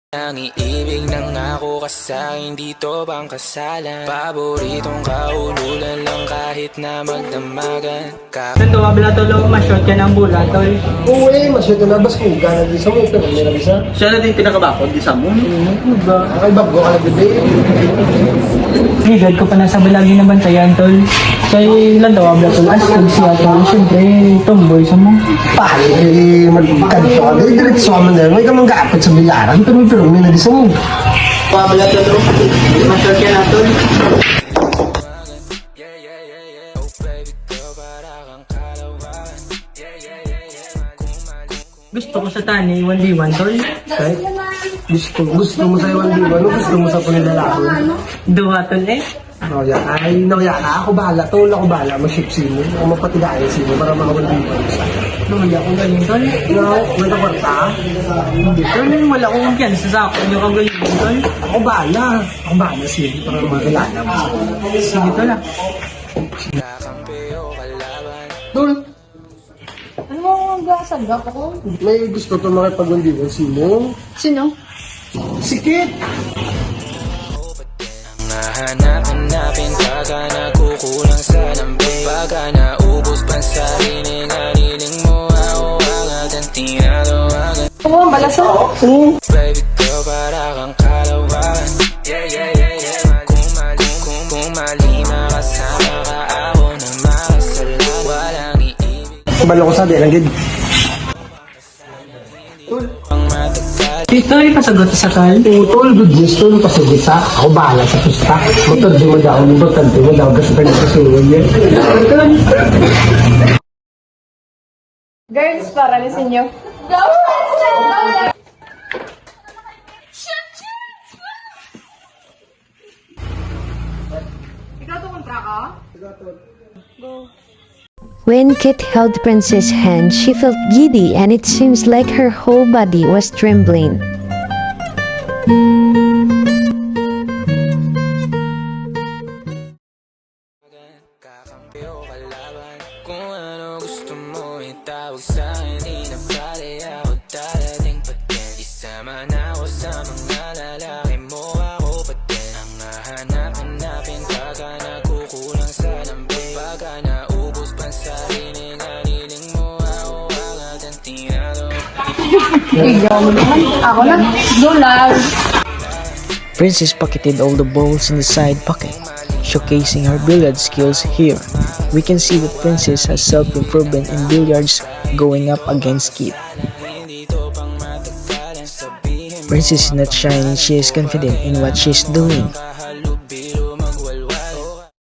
Ang iibig ng ako ka sa'kin, dito bang kasalan? Paboritong kaululan lang kahit na magdamagan. Ito, wabla tolo, ma-shot ka ng bula, tol. Oo masyado na bas kung gana di sa mo, pero may nabisa. Siya na din pinakabakod, di sa mo. Akay bago ka nagbibi. Higad ko pa nasa balagi na bantayan, tol. Kaya lang daw, wabla tol, astig siya, tol. Siyempre, tomboy sa mo. Pahali, magkadito ka. Diretso ka man dahil. May kamang gapit sa bilaran, pero may nabisa mo. Wabla tolo, ma-shot ka na tol. Oh baby girl, para kang kalawan. Gusto ko sa tani, 1v1, tol. Kahit gusto mo sa iwan di ba? Gusto mo sa panilalaki. Duwa, tol, eh. Nawaya ka. Ako bahala. Tol, ako bahala. Mag-ship sino. Ako mapatigayan sino para makawala di ba? Wala akong ganyan, tol. Wala kwarta. Hindi, tol. Wala akong yan. Sasako nyo kang ganyan, tol. Ako bahala. Ako bahala sino para makilala mo. Sige, tol, ah. Kakampi o kalaban. Tol, Ano mo ang gasagap ako? may gusto to makipag-undiwan sino? Sino? Sikit! Hanap-hanapin pagka nagkukulang sa lambing. Pagka naubos pa sa rinig, haniling mo ako agad ang tinatawagan. Ano ang balaso? Baby girl, para kang kalawan. Kung mali makasama ka, ako na makasalan. Walang iibig Kabalo ko sabi, lang gid. pang matagal. Dito, ipasagot sa tol. Tol, good news tol, kasi gisa. Ako bahala sa pusta. Motor di mo daw, importante mo daw, kasi tayo sa suwan yan. Girls, para ni sinyo. Go! Ikaw to kontra ka? When Kit held Princess' hand, she felt giddy and it seems like her whole body was trembling. Kakampi o kalaban. Kung ano gusto mo itawag sa'kin, di na pala ako darating pa din. Isama na ako sa mga lalaki mo, ako pa din. Ang hahanap-hanapin pagka nagkukulang sa lambing. Pagka naubos pa sa rinig, haniling mo ako agad ang tinatawagan. Ako na. Go lang. Princess pocketed all the balls in the side pocket, showcasing her billiard skills here. We can see that Princess has self-improvement in billiards going up against Kit. Hindi to pang matagalan, sabihin mo Princess is not shy and she is confident in what she's doing. kahalubilo magwalwal.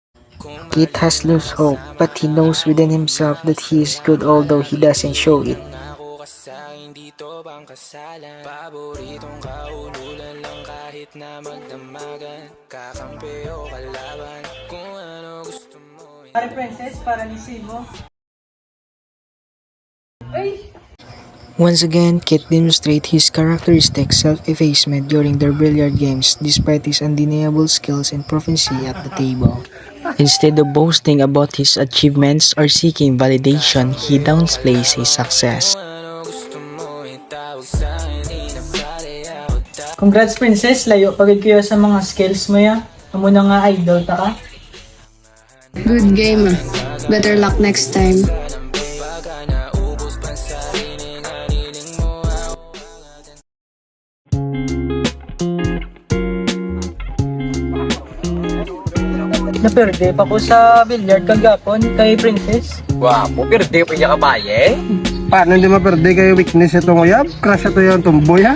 Kit has lost hope, but he knows within himself that he is good although he doesn't show it. Ako ka sa'kin, dito bang kasalan? Paboritong kaululan lang kahit na magdamagan. Kakampi o kalaban, kung ano gusto mo. Para Princess, para ni Simo. Once again, Kit demonstrates his characteristic self-effacement during their billiard games despite his undeniable skills and proficiency at the table. Instead of boasting about his achievements or seeking validation, he downplays his success. Kung ano gusto mo itawag sa'kin, di na pala ako Congrats, Princess. Layo pagod kayo sa mga skills mo ya. Amo na nga idol ta ka. Good game. Better luck next time. pagka naubos pa sa rinig, haniling mo ako agad ang Naperde pa ko sa billiard kagapon kay Princess. Wapo, perde pa niya kabaye. Paano hindi maperde kayo weakness ito nguyab? Crush ito yung tomboy ha?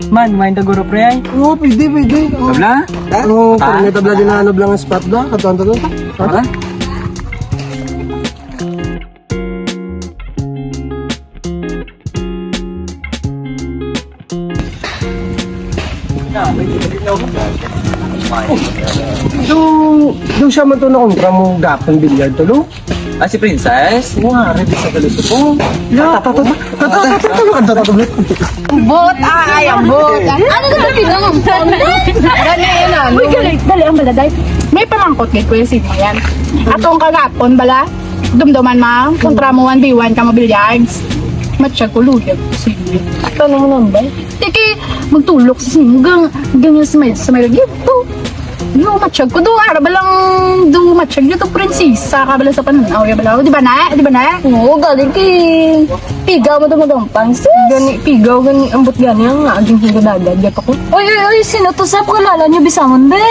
Man, mind the guru pre ay. Oo, pwede. Tabla? Oo, kung may tabla din na ano lang ang spot da, katuan to. Tara. Doon siya man to na kontra mo gapang bilyard to, no? Ah, si Princess? Oo nga, ready sa galit ko. Bot! Ay, ang bot! Ano na pinang ang bot? Gani yun ah. Uy, dali ang baladay. May pamangkot kay Kuya Sigma yan. Atong kagapon bala, dumduman ma, kontra mo 1v1 ka mo billiards. Matsyag ko lulog. Sige. Tanong mo nang ba? Tiki, akong tulok sa sinigang. Ganyan sa may gito. No, matsyag ko doon. Ara ba lang do matsyag nyo to, prinsesa. Kabala sa pananaw. Ya bala. Di ba na? Di ba na? Oo, galing kay pigaw mo dumagampang. Gani, pigaw, gani, ambot gani ang aging higadagad. Gat ako. Oy, sino to sa pakilala nyo bisamon, be?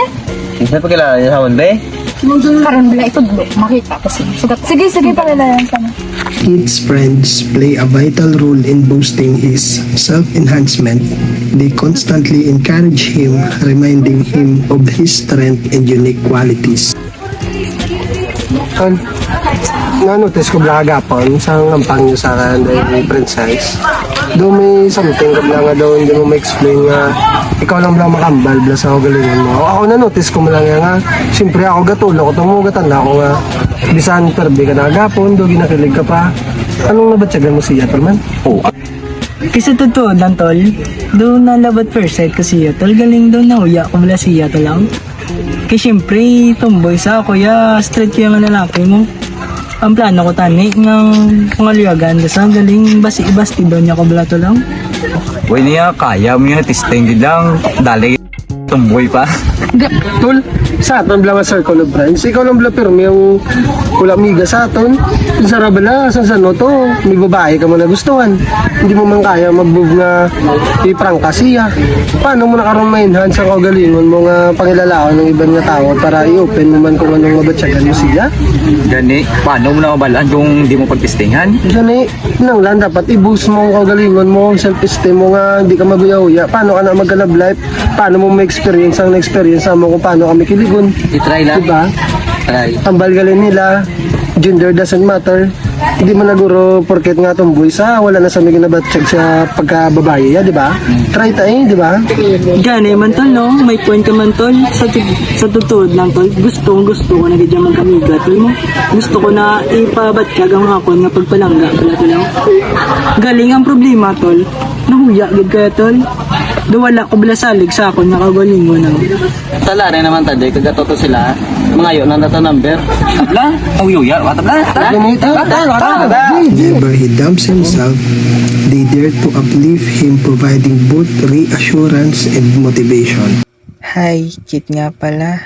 Sino pakilala niyo sa be? Karon bala ito, makita ko siya. Sige, pakilala sana. His friends play a vital role in boosting his self-enhancement. They constantly encourage him, reminding him of his strength and unique qualities. Na-notice ko bla agapon sa ngampang niyo sa akin dahil princess. Doon may something ka bla nga daw hindi mo ma-explain nga ikaw lang bla makambal bla sa galingon mo. Ako na-notice ko mo lang nga siyempre ako gatulo ko tumugatan na ako nga bisan perbe ka na agapon doon ginakilig ka pa. Anong nabatsagan mo siya man? Kasi totoo lang, tol. Doon na love at first sight ko siya, tol. Galing doon na uya ko mula siya, tol lang. Kasi syempre, tomboy sa kuya, straight ko yung lalaki mo. Ang plano ko tani, ng pangaliwagan, kasi galing basi-basti doon niya ko bala, tol lang. Uy niya, kaya mo yung testing din lang. Dali, tumboy pa. Tol, sa aton bla nga circle of friends, ikaw lang bla pirmi yung kulamiga sa aton. Sa rabala, sa no to, may babae ka mo na gustuhan. Hindi mo man kaya mag-move nga i-prank ka siya. Paano mo nakaroon ma-enhance ang kagalingon mo nga pangilalaon ng ibang nga tao para i-open mo man kung anong mabatsyagan mo siya? Gani, paano mo na mabalaan kung hindi mo pagtestingan? Gani, nang lang dapat i-boost mo ang kagalingon mo, self-esteem mo nga hindi ka maguya-uya. Paano ka na mag-love life? Paano mo ma-experience ang na-experience mo kung paano kami kiligon? I-try lang. Diba? Try. Tambal galing nila, gender doesn't matter. Hindi man naguro porket nga tomboy sa wala na sa may ginabatsyag sa pagkababae ya, di ba? Try tayo, di ba? Gani man, tol, no? May point ka man, tol. Sa totoo lang, tol. Gusto ko na ganyan magkamiga, tol mo. Gusto ko na ipabatyag ang hapon nga pagpalangga, pala, tol lang. Galing ang problema, tol. Nahuya, gid kaya, tol. Wala ko bala salig sa akon, nakagaling mo na. Tala rin naman tayo, kagatoto sila. Mga yun, nandata number. Tabla, uyuya, watabla. Whenever he dumps himself, they dare to uplift him, providing both reassurance and motivation. Hi, Kit nga pala.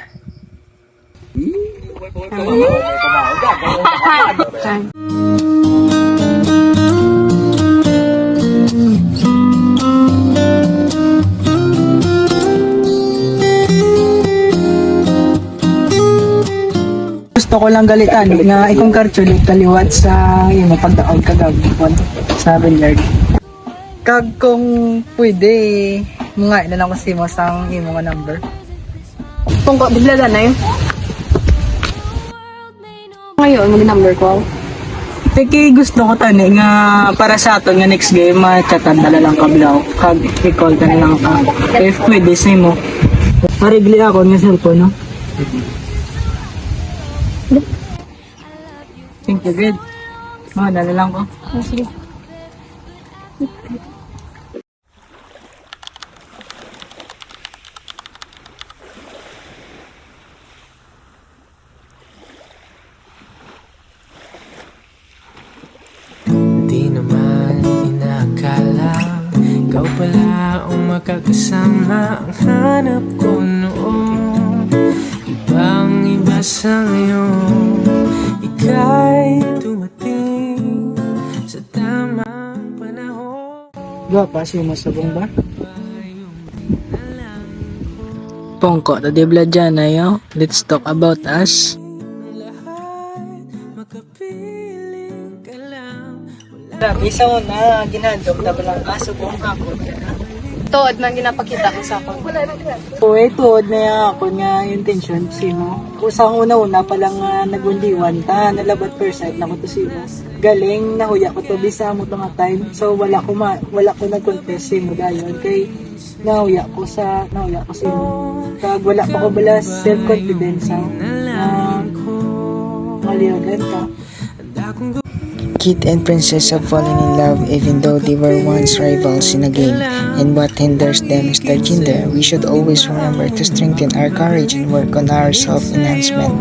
Gusto ko lang galitan nga ikong kartulit kaliwat sa pagdaon kagagawon sa billiard. Kag kung pwede, mga na lang kasi mo sang imo nga number. Kung ko, bigla na yun. Ngayon, mag-number ko. Teki gusto ko tani nga para sa aton nga next game chatan dala lang kablaw. Kag i-call ka na lang ka. If pwede sa imo. Marigli ako nga cellphone, no? Thank you, good. Dala lang ko. Sige. Di naman inaakala ikaw pala ang makakasama. Ang hanap ko noon ibang iba sa ngayon. Ika'y dumating sa tamang panahon. Gwapa si masabong ba? Pongko, tadi belajar na yo. Let's talk about us. Makapiling ka lang. Isa mo na, ginandok na balang aso kong ako. Tuod man ginapakita ko sa akon. Uy, tuod na ako nga intention sino. Kusang una-una pa lang nagundiwan ta, nalabat first sight na ko to sino. Galing, nahuya ko to bisa mo to nga time. So wala ko nag-confess sino dayon kay nahuya ko sino. Kag wala pa ko bala self-confidence maliwagan ka. Kit and Princess have fallen in love even though they were once rivals in a game, and what hinders them is their gender. We should always remember to strengthen our courage and work on our self-enhancement.